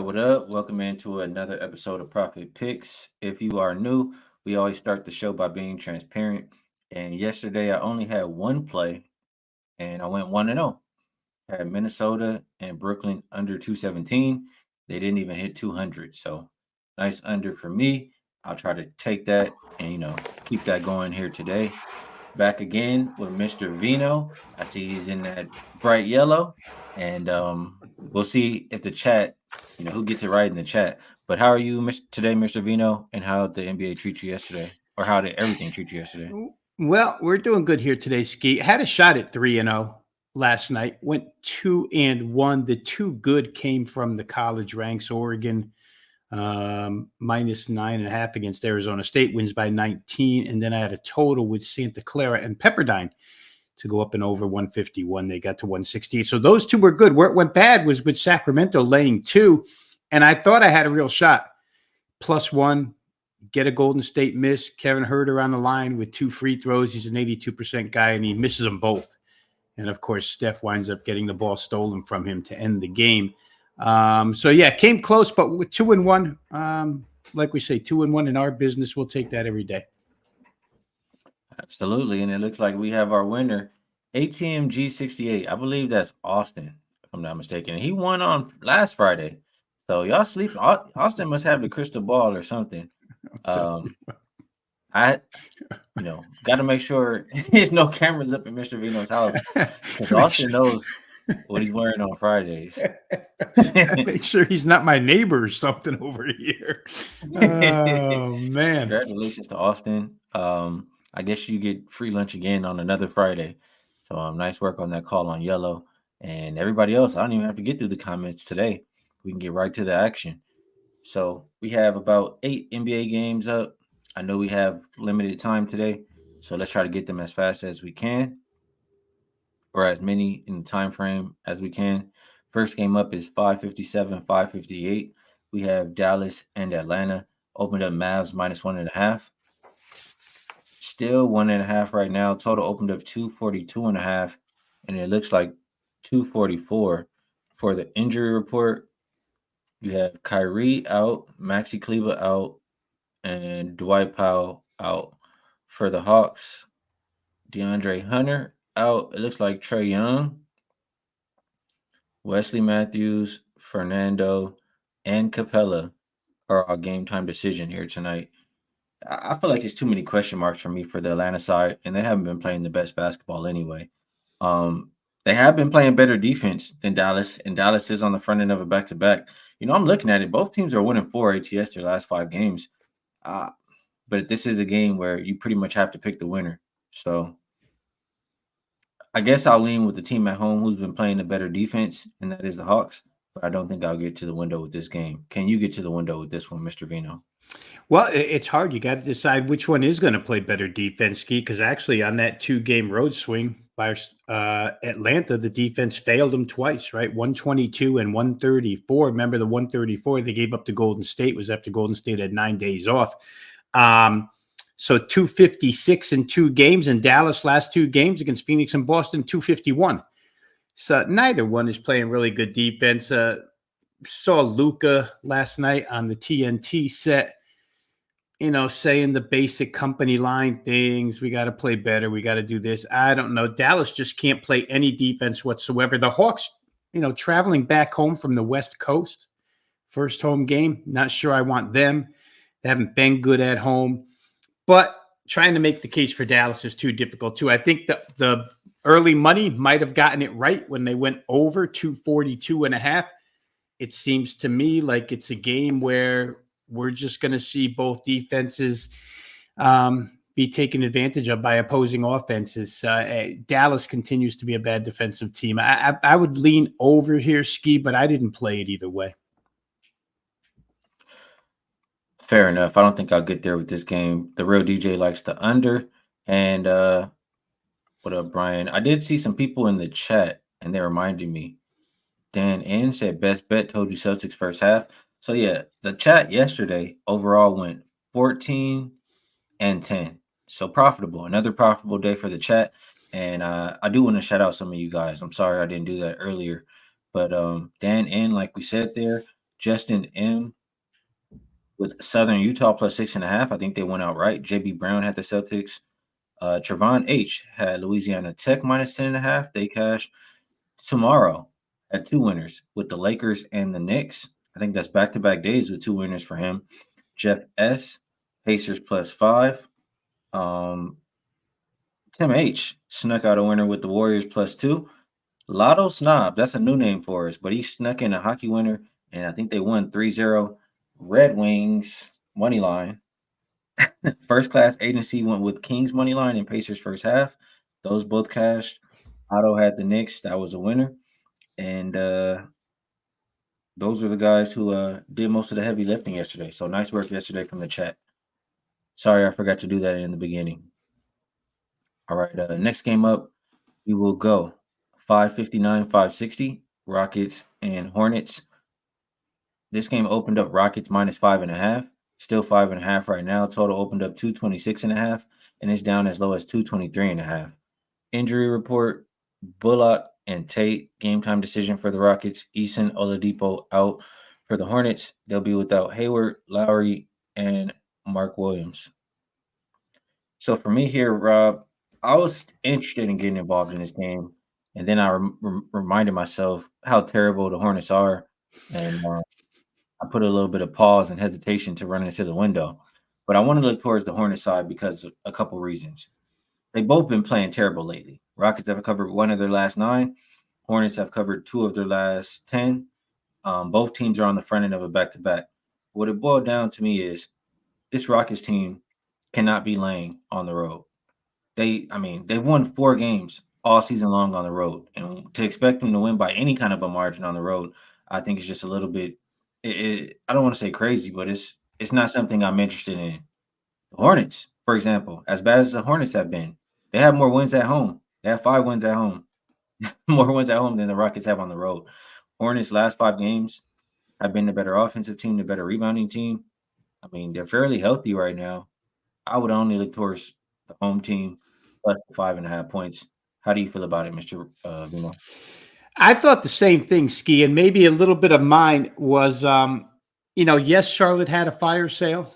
up? What up? Welcome into another episode of Profit Picks. If you are new, we always start the show by being transparent. And yesterday, I only had one play, and I went 1-0. Had Minnesota and Brooklyn under 217. They didn't even hit 200. So nice under for me. I'll try to take that and keep that going here today. Back again with Mr. Veno. I see he's in that bright yellow, and we'll see if the chat, who gets it right in the chat. But how are you today, Mr. Veno, and how did the NBA treat you yesterday, or how did everything treat you yesterday? Well, we're doing good here today, Skee. Had a shot at 3-0 last night. Went 2-1. The two good came from the college ranks. Oregon minus 9.5 against Arizona State, wins by 19. And then I had a total with Santa Clara and Pepperdine to go up and over 151. They got to 168. So those two were good. Where it went bad was with Sacramento laying 2. And I thought I had a real shot. +1. Get a Golden State miss. Kevin Huerter on the line with 2 free throws. He's an 82% guy, and he misses them both. And, of course, Steph winds up getting the ball stolen from him to end the game. Came close, but with 2-1, like we say, 2-1 in our business, we'll take that every day. Absolutely, and it looks like we have our winner, ATMG68. I believe that's Austin, if I'm not mistaken. He won on last Friday. So y'all sleep. Austin must have the crystal ball or something. I got to make sure there's no cameras up in Mr. Veno's house, because Austin knows what he's wearing on Fridays. Make sure he's not my neighbor or something over here. Oh, man. Congratulations to Austin. I guess you get free lunch again on another Friday. So nice work on that call on yellow. And everybody else, I don't even have to get through the comments today. We can get right to the action. So we have about 8 NBA games up. I know we have limited time today, so let's try to get them as fast as we can, or as many in the time frame as we can. First game up is 5:57, 5:58. We have Dallas and Atlanta. Opened up Mavs -1.5. Still 1.5 right now. Total opened up 242.5, and it looks like 244 for the injury report. You have Kyrie out, Maxi Kleber out, and Dwight Powell out. For the Hawks, DeAndre Hunter out. It looks like Trae Young, Wesley Matthews, Fernando, and Capella are our game time decision here tonight. I feel like it's too many question marks for me for the Atlanta side, and they haven't been playing the best basketball anyway. They have been playing better defense than Dallas, and Dallas is on the front end of a back-to-back. I'm looking at it. Both teams are winning 4 ATS their last 5 games. But this is a game where you pretty much have to pick the winner. So I guess I'll lean with the team at home who's been playing the better defense, and that is the Hawks. But I don't think I'll get to the window with this game. Can you get to the window with this one, Mr. Veno? Well, it's hard. You got to decide which one is going to play better defense, Skee, because actually on that 2-game road swing by Atlanta, the defense failed them twice, right? 122 and 134. Remember the 134 they gave up to Golden State was after Golden State had 9 days off. So 256 in 2 games, and Dallas last 2 games against Phoenix and Boston, 251. So neither one is playing really good defense. Saw Luka last night on the TNT set, saying the basic company line things. We got to play better. We got to do this. I don't know. Dallas just can't play any defense whatsoever. The Hawks, traveling back home from the West Coast, first home game. Not sure I want them. They haven't been good at home. But trying to make the case for Dallas is too difficult, too. I think the early money might have gotten it right when they went over 242.5. It seems to me like it's a game where we're just going to see both defenses be taken advantage of by opposing offenses. Dallas continues to be a bad defensive team. I would lean over here, Skee, but I didn't play it either way. Fair enough. I don't think I'll get there with this game. The real DJ likes the under. And what up, Brian? I did see some people in the chat, and they reminded me. Dan N said best bet, told you Celtics first half. So, yeah, the chat yesterday overall went 14 and 10. So profitable. Another profitable day for the chat. And I do want to shout out some of you guys. I'm sorry I didn't do that earlier. But Dan N, like we said there, Justin M with Southern Utah plus 6.5. I think they went out right. JB Brown had the Celtics. Trevon H had Louisiana Tech minus 10.5. They cashed. Tomorrow had two winners with the Lakers and the Knicks. I think that's back-to-back days with two winners for him. Jeff S, Pacers plus 5. Um, Tim H snuck out a winner with the Warriors plus 2. Lotto Snob, that's a new name for us, but he snuck in a hockey winner, and I think they won 3-0. Red Wings money line. First class agency went with Kings money line and Pacers first half. Those both cashed. Otto had the Knicks. That was a winner. And those were the guys who did most of the heavy lifting yesterday. So nice work yesterday from the chat. Sorry, I forgot to do that in the beginning. All right, next game up, we will go 559, 560, Rockets and Hornets. This game opened up Rockets minus 5.5, still 5.5 right now. Total opened up 226.5, and it's down as low as 223.5. Injury report: Bullock and Tate, game time decision for the Rockets. Eason Oladipo out for the Hornets. They'll be without Hayward, Lowry, and Mark Williams. So for me here, Rob, I was interested in getting involved in this game, and then I reminded myself how terrible the Hornets are, and I put a little bit of pause and hesitation to run into the window. But I want to look towards the Hornets side because of a couple reasons. They've both been playing terrible lately. Rockets have covered one of their last 9. Hornets have covered 2 of their last 10. Both teams are on the front end of a back-to-back. What it boiled down to me is this Rockets team cannot be laying on the road. They've won 4 games all season long on the road, and to expect them to win by any kind of a margin on the road, I think it's just a little bit. I don't want to say crazy, but it's not something I'm interested in. The Hornets, for example, as bad as the Hornets have been, they have more wins at home. They have 5 wins at home, more wins at home than the Rockets have on the road. Hornets' last 5 games have been the better offensive team, the better rebounding team. I mean, they're fairly healthy right now. I would only look towards the home team plus 5.5 points. How do you feel about it, Mr. Veno? I thought the same thing, Skee, and maybe a little bit of mine was, yes, Charlotte had a fire sale.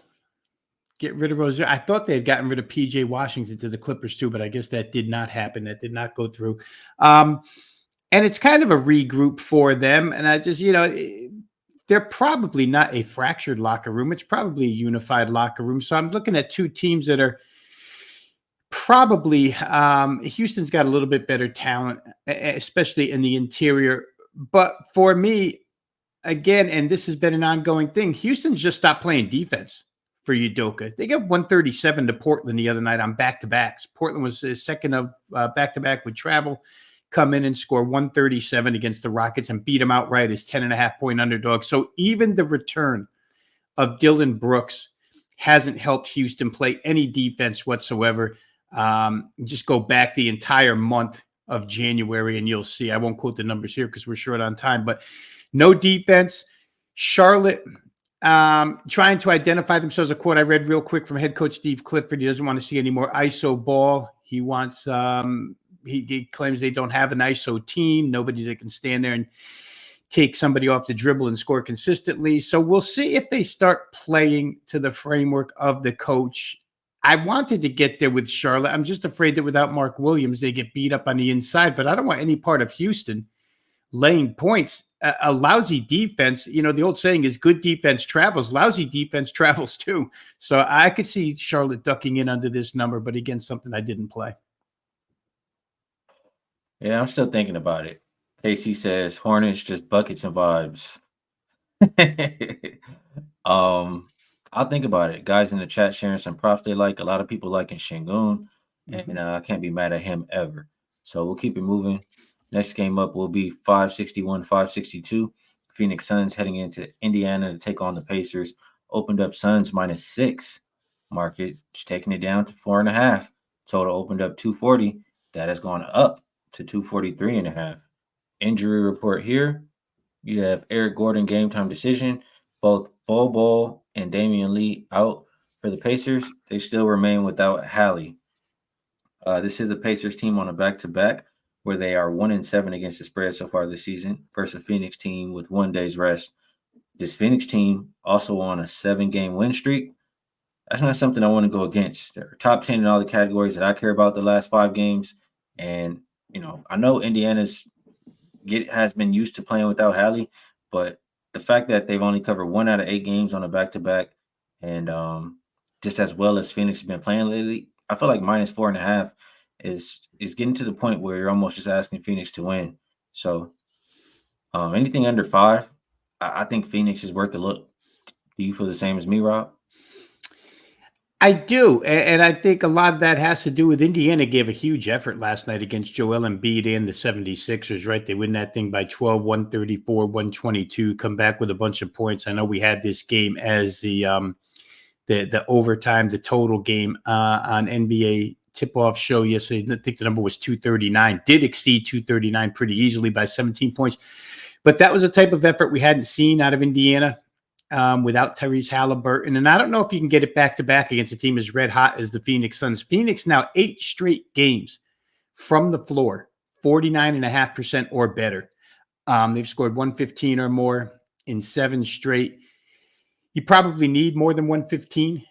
Get rid of Rozier. I thought they had gotten rid of PJ Washington to the Clippers too, but I guess that did not happen. That did not go through. And it's kind of a regroup for them. And I just, they're probably not a fractured locker room. It's probably a unified locker room. So I'm looking at two teams that are probably Houston's got a little bit better talent, especially in the interior. But for me, again, and this has been an ongoing thing, Houston's just stopped playing defense for Udoka. They got 137 to Portland the other night on back-to-backs. Portland was his second of back-to-back with travel. Come in and score 137 against the Rockets and beat them outright as 10.5-point underdog. So even the return of Dillon Brooks hasn't helped Houston play any defense whatsoever. Just go back the entire month of January and you'll see. I won't quote the numbers here because we're short on time, but no defense. Charlotte trying to identify themselves. A quote I read real quick from head coach Steve Clifford. He doesn't want to see any more ISO ball. He wants he claims they don't have an ISO team, nobody that can stand there and take somebody off the dribble and score consistently. So we'll see if they start playing to the framework of the coach. I wanted to get there with Charlotte. I'm just afraid that without Mark Williams, they get beat up on the inside, but I don't want any part of Houston laying points. A lousy defense, the old saying is good defense travels. Lousy defense travels too. So I could see Charlotte ducking in under this number, but again, something I didn't play. Yeah, I'm still thinking about it. Casey says Hornets just buckets and vibes. I'll think about it. Guys in the chat sharing some props they like. A lot of people liking Şengün, and I can't be mad at him ever. So we'll keep it moving. Next game up will be 561, 562. Phoenix Suns heading into Indiana to take on the Pacers. Opened up Suns -6. Market just taking it down to 4.5. Total opened up 240. That has gone up to 243.5. Injury report here. You have Eric Gordon game time decision. Both Bol and Damian Lee out for the Pacers. They still remain without Hallie. This is the Pacers team on a back-to-back where they are 1-7 against the spread so far this season versus a Phoenix team with 1 day's rest This Phoenix team also on a 7-game win streak. That's not something I want to go against. They're top 10 in all the categories that I care about the last 5 games. And, I know Indiana's has been used to playing without Hallie, but the fact that they've only covered 1 out of 8 games on a back-to-back, and just as well as Phoenix has been playing lately, I feel like -4.5 is getting to the point where you're almost just asking Phoenix to win. So anything under 5, I think Phoenix is worth a look. Do you feel the same as me, Rob? I do, and I think a lot of that has to do with Indiana gave a huge effort last night against Joel Embiid and the 76ers, right? They win that thing by 12, 134, 122, come back with a bunch of points. I know we had this game as the overtime, the total game on NBA tip-off show yesterday. I think the number was 239, did exceed 239 pretty easily by 17 points. But that was a type of effort we hadn't seen out of Indiana without Tyrese Halliburton. And I don't know if you can get it back-to-back against a team as red hot as the Phoenix Suns. Phoenix now 8 straight games from the floor, 49.5% or better. They've scored 115 or more in 7 straight. You probably need more than 115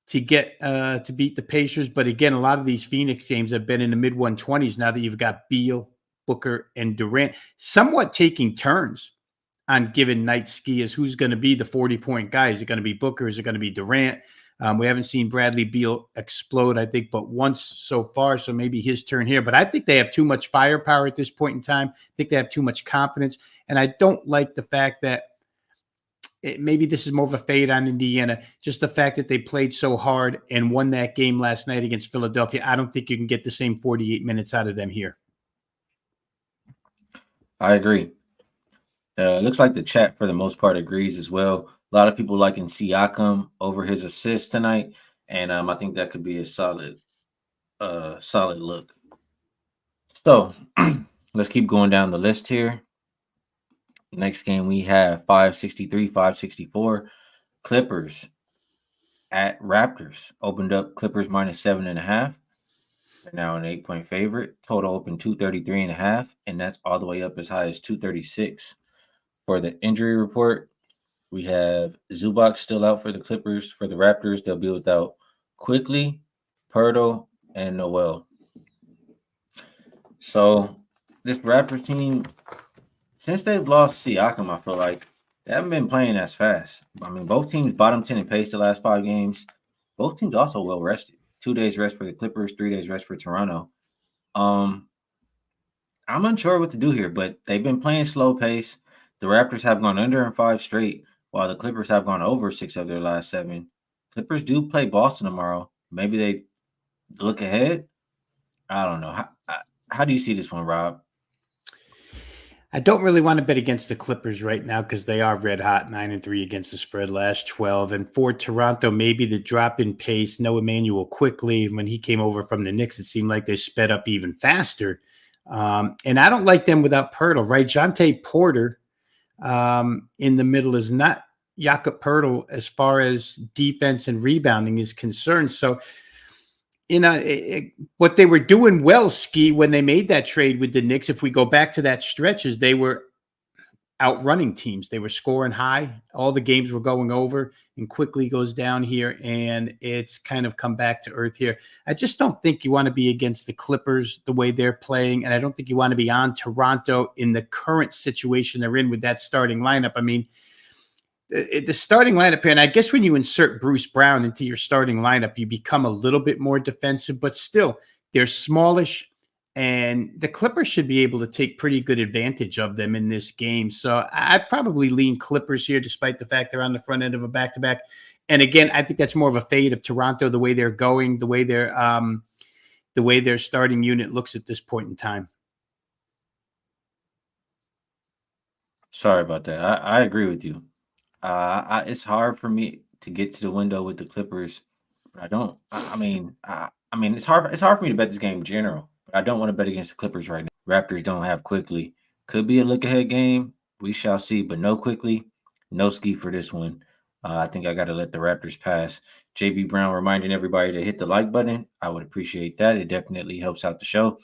to get to beat the Pacers. But again, a lot of these Phoenix games have been in the mid-120s now that you've got Beal, Booker, and Durant somewhat taking turns on given night, Skee, as who's going to be the 40-point guy. Is it going to be Booker? Is it going to be Durant? We haven't seen Bradley Beal explode, I think, but once so far, so maybe his turn here. But I think they have too much firepower at this point in time. I think they have too much confidence. And I don't like the fact that maybe this is more of a fade on Indiana, just the fact that they played so hard and won that game last night against Philadelphia. I don't think you can get the same 48 minutes out of them here. I agree. Looks like the chat for the most part agrees as well. A lot of people liking Siakam over his assist tonight, and I think that could be a solid look. So let's keep going down the list here. Next game we have 563, 564. Clippers at Raptors. Opened up Clippers -7.5. They're now an 8-point favorite. Total open 233.5, and that's all the way up as high as 236. For the injury report, we have Zubac still out for the Clippers. For the Raptors, they'll be without Quickly, Pirtle, and Noel. So this Raptors team, since they've lost Siakam, I feel like they haven't been playing as fast. I mean, both teams bottom 10 in pace the last 5 games. Both teams also well rested. 2 days rest for the Clippers, 3 days rest for Toronto. I'm unsure what to do here, but they've been playing slow pace. The Raptors have gone under in 5 straight, while the Clippers have gone over 6 of their last 7. Clippers do play Boston tomorrow. Maybe they look ahead. I don't know. How do you see this one, Rob? I don't really want to bet against the Clippers right now because they are red hot, 9-3 against the spread last 12. And for Toronto, maybe the drop in pace, no Emmanuel Quickly. When he came over from the Knicks, it seemed like they sped up even faster. And I don't like them without Pirtle, right? Jonte Porter in the middle is not Jakob Pirtle as far as defense and rebounding is concerned. So, what they were doing well, Skee, when they made that trade with the Knicks, if we go back to that stretch, is they were outrunning teams. They were scoring high. All the games were going over, and Quickly goes down here, and it's kind of come back to earth here. I just don't think you want to be against the Clippers the way they're playing, and I don't think you want to be on Toronto in the current situation they're in with that starting lineup. I mean, the starting lineup here, and I guess when you insert Bruce Brown into your starting lineup, you become a little bit more defensive, but still, they're smallish, and the Clippers should be able to take pretty good advantage of them in this game. So I'd probably lean Clippers here, despite the fact they're on the front end of a back-to-back. And again, I think that's more of a fade of Toronto, the way they're going, the way their starting unit looks at this point in time. Sorry about that. I agree with you. It's hard for me to get to the window with the Clippers, but I don't. I mean, it's hard. It's hard for me to bet this game in general, but I don't want to bet against the Clippers right now. Raptors don't have Quickly. Could be a look ahead game. We shall see, but no Quickly, no Skee for this one. I think I got to let the Raptors pass. JB Brown reminding everybody to hit the like button. I would appreciate that. It definitely helps out the show.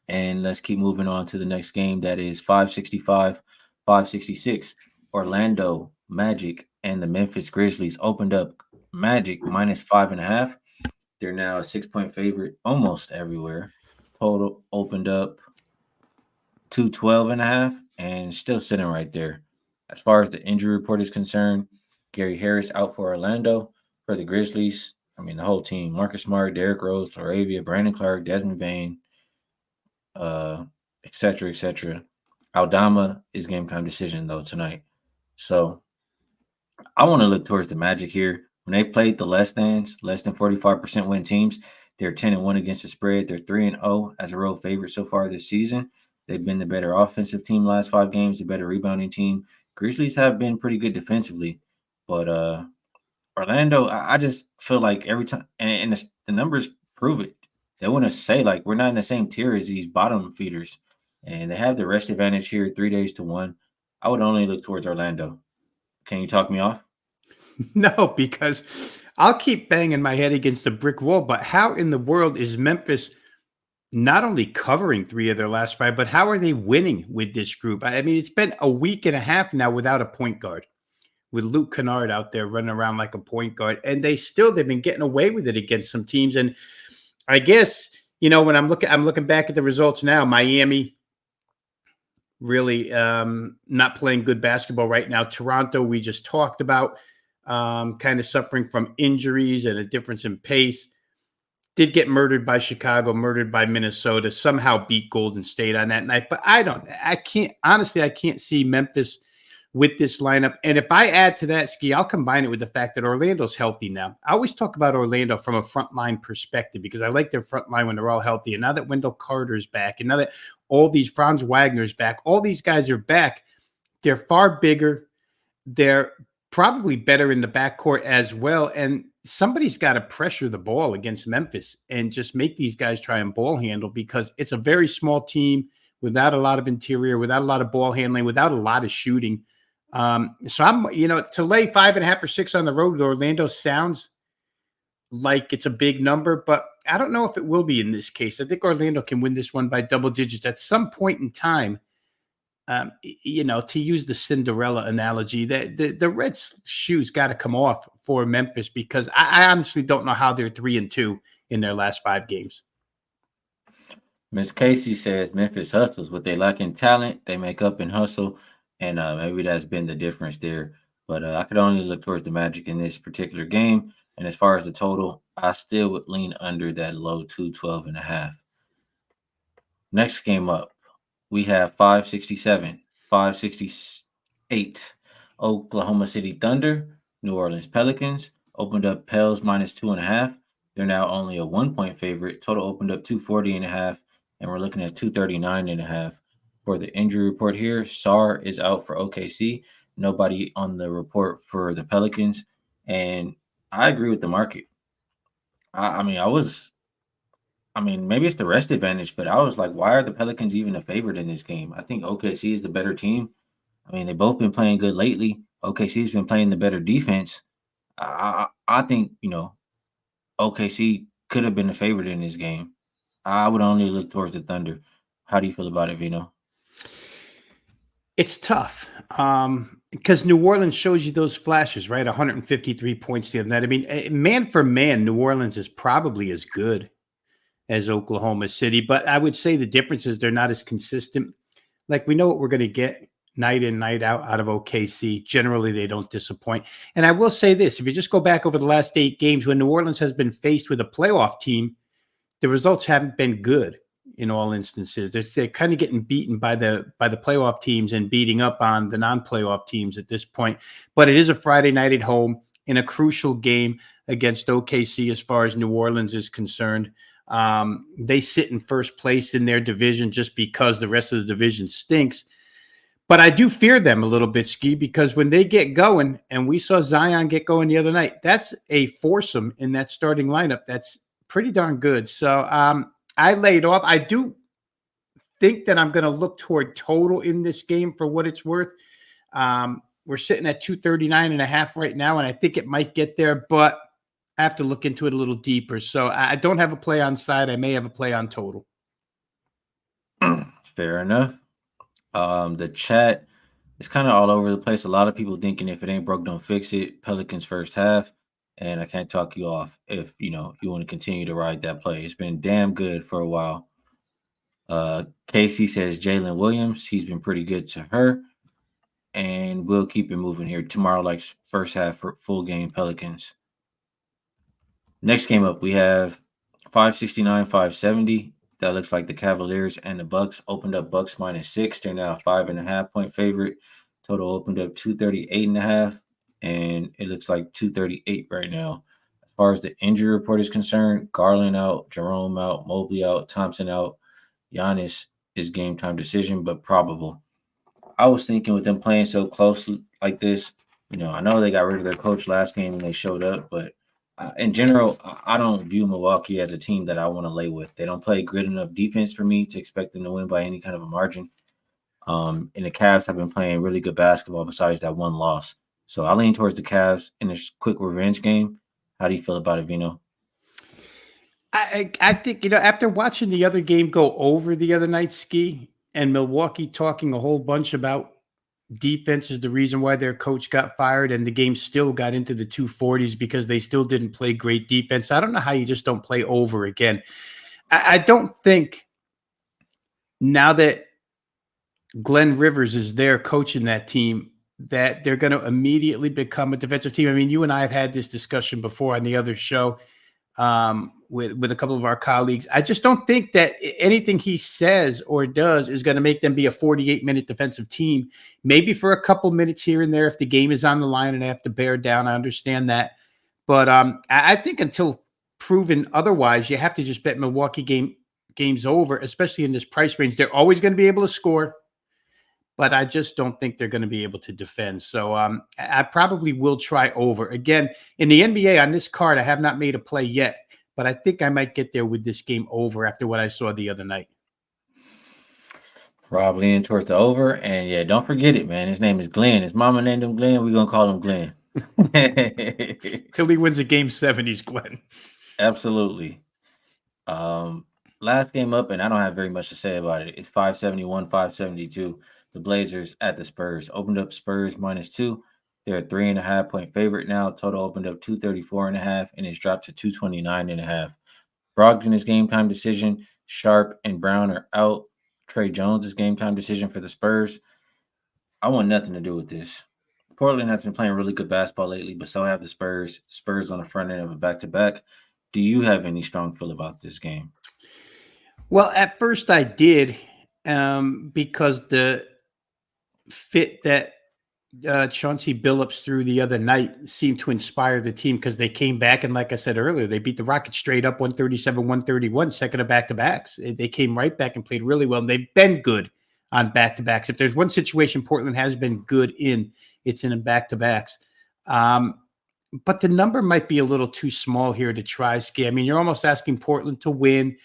And let's keep moving on to the next game. That is 565, 566. Orlando Magic and the Memphis Grizzlies opened up Magic minus 5.5. They're now a 6 point favorite almost everywhere. Total opened up 212.5 and still sitting right there. As far as the injury report is concerned, Gary Harris out for Orlando. For the Grizzlies, I mean, the whole team: Marcus Smart, Derrick Rose, Laravia, Brandon Clark, Desmond Bain, uh, et cetera, et cetera. Aldama is game time decision, though, tonight. So I want to look towards the Magic here. When they played the less than 45% win teams, they're 10-1 against the spread. They're 3-0 as a road favorite so far this season. They've been the better offensive team last 5 games, the better rebounding team. Grizzlies have been pretty good defensively, but Orlando, I just feel like every time, and the numbers prove it. They want to say like we're not in the same tier as these bottom feeders, and they have the rest advantage here, 3 days to one. I would only look towards Orlando. Can you talk me off? No, because I'll keep banging my head against the brick wall. But how in the world is Memphis not only covering 3 of their last 5, but how are they winning with this group? I mean, it's been a week and a half now without a point guard, with Luke Kennard out there running around like a point guard, and they've been getting away with it against some teams. And I guess, when I'm looking back at the results now, Miami really not playing good basketball right now. Toronto, we just talked about, kind of suffering from injuries and a difference in pace. Did get murdered by Chicago, murdered by Minnesota, somehow beat Golden State on that night. But I can't see Memphis with this lineup. And if I add to that, Skee, I'll combine it with the fact that Orlando's healthy now. I always talk about Orlando from a frontline perspective because I like their front line when they're all healthy. And now that Wendell Carter's back, and now that all these Franz Wagner's back, all these guys are back, they're far bigger. They're probably better in the backcourt as well. And somebody's got to pressure the ball against Memphis and just make these guys try and ball handle, because it's a very small team without a lot of interior, without a lot of ball handling, without a lot of shooting. So I'm, to lay 5.5 or 6 on the road with Orlando sounds like it's a big number, but I don't know if it will be in this case. I think Orlando can win this one by double digits at some point in time. To use the Cinderella analogy, that the Reds' shoes got to come off for Memphis, because I honestly don't know how they're 3-2 in their last 5 games. Miss Casey says Memphis hustles. What they lack in talent, they make up in hustle, and maybe that's been the difference there. But I could only look towards the Magic in this particular game. And as far as the total, I still would lean under that low 212.5. Next game up, we have 567, 568. Oklahoma City Thunder, New Orleans Pelicans opened up Pels minus 2.5. They're now only a 1 point favorite. Total opened up 240.5, and we're looking at 239.5. For the injury report here, Sar is out for OKC. Nobody on the report for the Pelicans. And I agree with the market. I mean, maybe it's the rest advantage, but I was like, why are the Pelicans even a favorite in this game? I think OKC is the better team. I mean, they've both been playing good lately. OKC's been playing the better defense. I think, OKC could have been the favorite in this game. I would only look towards the Thunder. How do you feel about it, Veno? It's tough because New Orleans shows you those flashes, right? 153 points the other night. I mean, man for man, New Orleans is probably as good as Oklahoma City, but I would say the difference is they're not as consistent. Like, we know what we're going to get night in, night out of OKC. Generally, they don't disappoint. And I will say this, if you just go back over the last 8 games, when New Orleans has been faced with a playoff team, the results haven't been good in all instances. They're kind of getting beaten by the playoff teams and beating up on the non-playoff teams at this point. But it is a Friday night at home in a crucial game against OKC as far as New Orleans is concerned. They sit in first place in their division just because the rest of the division stinks. But I do fear them a little bit, Skee, because when they get going, and we saw Zion get going the other night, that's a foursome in that starting lineup. That's pretty darn good. So I laid off. I do think that I'm going to look toward total in this game for what it's worth. We're sitting at 239.5 right now, and I think it might get there, but I have to look into it a little deeper. So I don't have a play on side. I may have a play on total. Fair enough. The chat It's kind of all over the place. A lot of people thinking if it ain't broke, don't fix it. Pelicans first half, and I can't talk you off if you want to continue to ride that play. It's been damn good for a while. Casey says Jalen Williams. He's been pretty good to her, and we'll keep it moving here tomorrow. Like first half for full game Pelicans. Next game up, we have 569, 570. That looks like the Cavaliers and the Bucks opened up Bucks -6. They're now 5.5 point favorite. Total opened up 238.5, and it looks like 238 right now. As far as the injury report is concerned, Garland out, Jerome out, Mobley out, Thompson out. Giannis is game time decision, but probable. I was thinking with them playing so close like this, I know they got rid of their coach last game and they showed up, but in general, I don't view Milwaukee as a team that I want to lay with. They don't play good enough defense for me to expect them to win by any kind of a margin. And the Cavs have been playing really good basketball besides that one loss. So I lean towards the Cavs in this quick revenge game. How do you feel about it, Veno? I think, after watching the other game go over the other night, Skee, and Milwaukee talking a whole bunch about defense is the reason why their coach got fired, and the game still got into the 240s because they still didn't play great defense. I don't know how you just don't play over again. I don't think now that Glenn Rivers is there coaching that team that they're going to immediately become a defensive team. I mean, you and I have had this discussion before on the other show with a couple of our colleagues. I just don't think that anything he says or does is going to make them be a 48-minute defensive team. Maybe for a couple minutes here and there if the game is on the line and they have to bear down. I understand that. But I think until proven otherwise, you have to just bet Milwaukee games over, especially in this price range. They're always going to be able to score, but I just don't think they're going to be able to defend. So I probably will try over. Again, in the NBA on this card, I have not made a play yet, but I think I might get there with this game over after what I saw the other night. Rob leaning towards the over. And yeah, don't forget it, man. His name is Glenn. His mama named him Glenn. We're going to call him Glenn. Till he wins a game 7, he's Glenn. Absolutely. Last game up, and I don't have very much to say about it. It's 571, 572. The Blazers at the Spurs. Opened up Spurs -2. They're a 3.5 point favorite now. Total opened up 234.5, and it's dropped to 229.5. Brogdon is game time decision. Sharp and Brown are out. Trey Jones is game time decision for the Spurs. I want nothing to do with this. Portland has been playing really good basketball lately, but so have the Spurs. Spurs on the front end of a back-to-back. Do you have any strong feel about this game? Well, at first I did because the fit that Chauncey Billups threw the other night seemed to inspire the team because they came back. And like I said earlier, they beat the Rockets straight up 137-131, second of back-to-backs. They came right back and played really well. And they've been good on back-to-backs. If there's one situation Portland has been good in, it's in back-to-backs. But the number might be a little too small here to try, Skee. I mean, you're almost asking Portland to win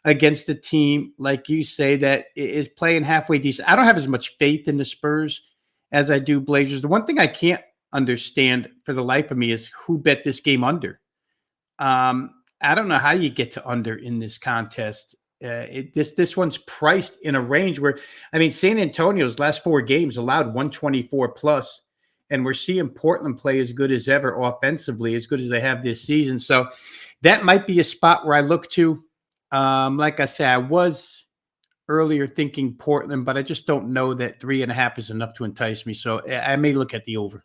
against a team, like you say, that is playing halfway decent. I don't have as much faith in the Spurs as I do Blazers. The one thing I can't understand for the life of me is who bet this game under. I don't know how you get to under in this contest. This one's priced in a range where, I mean, San Antonio's last 4 games allowed 124 plus, and we're seeing Portland play as good as ever offensively, as good as they have this season. So that might be a spot where I look to. Like I said, I was earlier thinking Portland, but I just don't know that 3.5 is enough to entice me. So I may look at the over.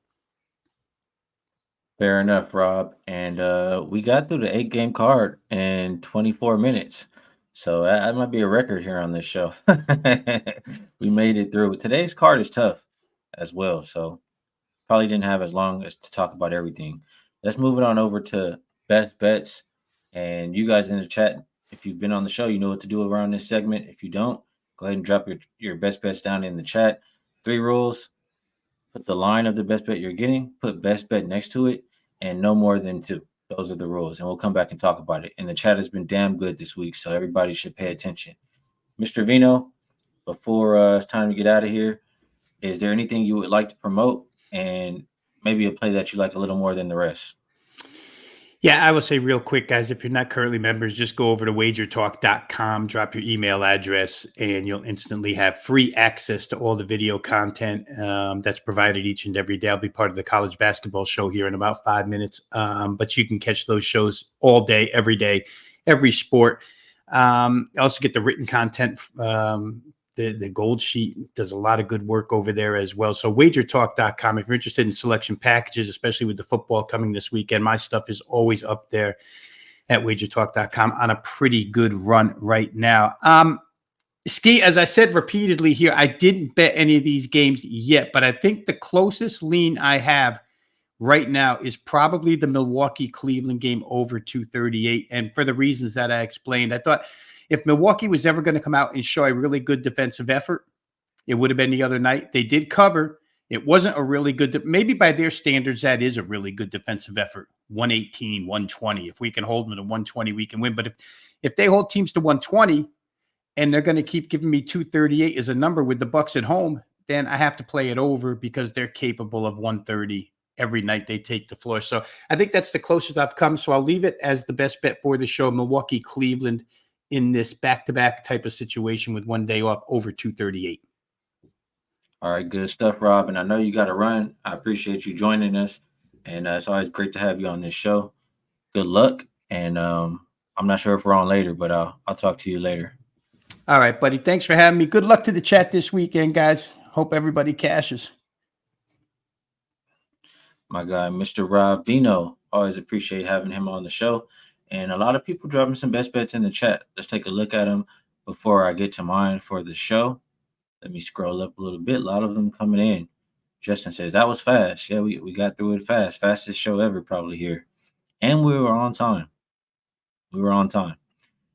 Fair enough, Rob. And we got through the 8-game card in 24 minutes. So that might be a record here on this show. We made it through. Today's card is tough as well. So probably didn't have as long as to talk about everything. Let's move it on over to best bets. And you guys in the chat, if you've been on the show, you know what to do around this segment. If you don't, go ahead and drop your best bets down in the chat. 3 rules. Put the line of the best bet you're getting, put best bet next to it, and no more than 2. Those are the rules. And we'll come back and talk about it. And the chat has been damn good this week, so everybody should pay attention. Mr. Veno, before it's time to get out of here, is there anything you would like to promote and maybe a play that you like a little more than the rest? Yeah, I will say real quick, guys, if you're not currently members, just go over to wagertalk.com, drop your email address, and you'll instantly have free access to all the video content that's provided each and every day. I'll be part of the college basketball show here in about 5 minutes, but you can catch those shows all day, every sport. Also get the written content. The Gold Sheet does a lot of good work over there as well. So wagertalk.com, if you're interested in selection packages, especially with the football coming this weekend, my stuff is always up there at wagertalk.com on a pretty good run right now. Skee, as I said repeatedly here, I didn't bet any of these games yet, but I think the closest lean I have right now is probably the Milwaukee-Cleveland game over 238. And for the reasons that I explained, I thought if Milwaukee was ever going to come out and show a really good defensive effort, it would have been the other night. They did cover. It wasn't a really good, maybe by their standards, that is a really good defensive effort. 118, 120. If we can hold them to 120, we can win. But if they hold teams to 120 and they're going to keep giving me 238 as a number with the Bucks at home, then I have to play it over because they're capable of 130 every night they take the floor. So I think that's the closest I've come. So I'll leave it as the best bet for the show. Milwaukee, Cleveland in this back-to-back type of situation with one day off over 238. All right, good stuff, Rob. And I know you got to run. I appreciate you joining us. And it's always great to have you on this show. Good luck. And I'm not sure if we're on later, but I'll talk to you later. All right, buddy. Thanks for having me. Good luck to the chat this weekend, guys. Hope everybody cashes. My guy, Mr. Rob Veno. Always appreciate having him on the show. And a lot of people dropping some best bets in the chat. Let's take a look at them before I get to mine for the show. Let me scroll up a little bit. A lot of them coming in. Justin says, that was fast. Yeah, we got through it fast. Fastest show ever probably here. And we were on time.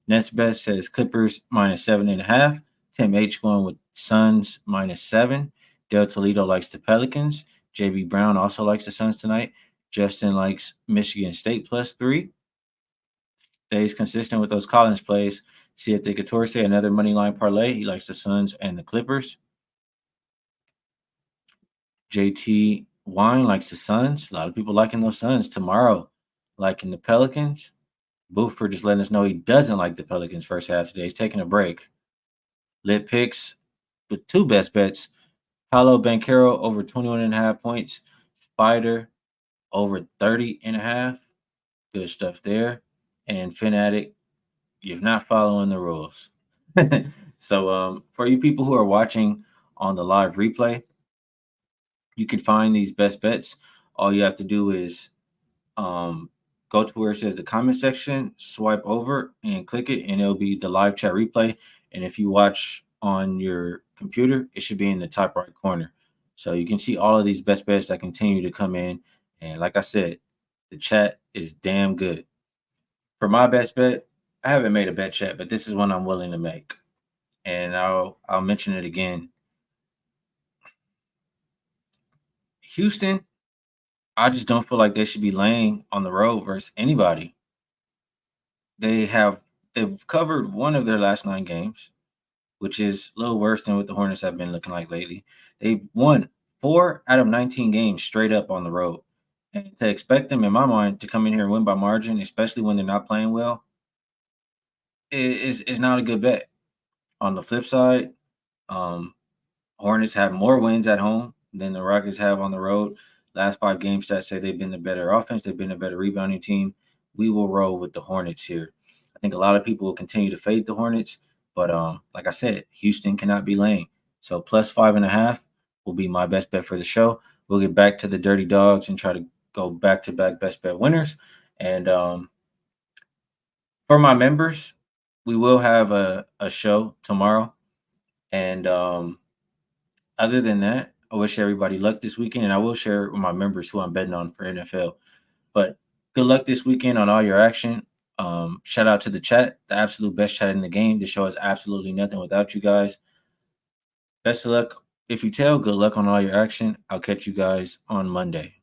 Next best says Clippers -7.5. Tim H going with Suns -7. Del Toledo likes the Pelicans. JB Brown also likes the Suns tonight. Justin likes Michigan State +3. Stays consistent with those Collins plays. Siete Catorce, another money line parlay. He likes the Suns and the Clippers. JT Wine likes the Suns. A lot of people liking those Suns. Tomorrow, liking the Pelicans. Boofer just letting us know he doesn't like the Pelicans first half today. He's taking a break. Lit picks with two best bets. Paolo Banchero over 21.5 points. Spider over 30.5. Good stuff there. And Fanatic, you're not following the rules. So for you people who are watching on the live replay, you can find these best bets. All you have to do is go to where it says the comment section, swipe over and click it, and it'll be the live chat replay. And if you watch on your computer, it should be in the top right corner. So you can see all of these best bets that continue to come in. And like I said, the chat is damn good. For my best bet, I haven't made a bet yet, but this is one I'm willing to make. And I'll mention it again. Houston, I just don't feel like they should be laying on the road versus anybody. They've covered one of their last 9 games, which is a little worse than what the Hornets have been looking like lately. They've won 4 out of 19 games straight up on the road. And to expect them, in my mind, to come in here and win by margin, especially when they're not playing well, is not a good bet. On the flip side, Hornets have more wins at home than the Rockets have on the road. Last 5 game stats say they've been the better offense. They've been a better rebounding team. We will roll with the Hornets here. I think a lot of people will continue to fade the Hornets, but like I said, Houston cannot be laying. So +5.5 will be my best bet for the show. We'll get back to the Dirty Dogs and try to go back-to-back best bet winners. And for my members, we will have a show tomorrow. And other than that, I wish everybody luck this weekend, and I will share it with my members who I'm betting on for NFL. But good luck this weekend on all your action. Shout out to the chat, the absolute best chat in the game. The show is absolutely nothing without you guys. Best of luck. If you tell, good luck on all your action. I'll catch you guys on Monday.